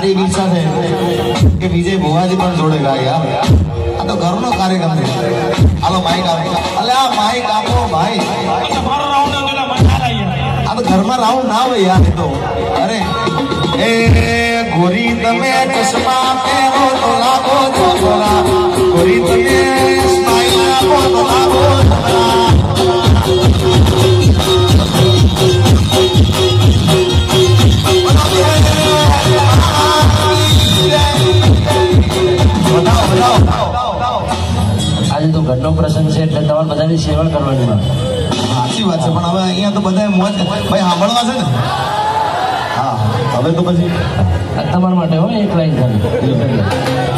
મારી ઈચ્છા છે કે વિજય ભુવાજી પણ જોડે ગાય યાર આ તો ઘરનો કાર્યક્રમ છે હાલો માઈક આપો અલે આ માઈક આપો ભાઈ આ તો ઘરમાં રાઉન્ડ ના હોય યાર એ તો અરે એ ગોરી તમે ચશ્મા પહેરો તો લાગો છોરા ગોરી તમે સ્માઈલ આપો તો લાગો આજે તો ઘરનો પ્રસંગ છે એટલે તમારે બધાની સેવા કરવાની વાત સાચી વાત છે પણ હવે અહીંયા તો બધા મોજ ભાઈ સાંભળવા છે ને હા હવે તો પછી તમારા માટે હોય એક લાઈન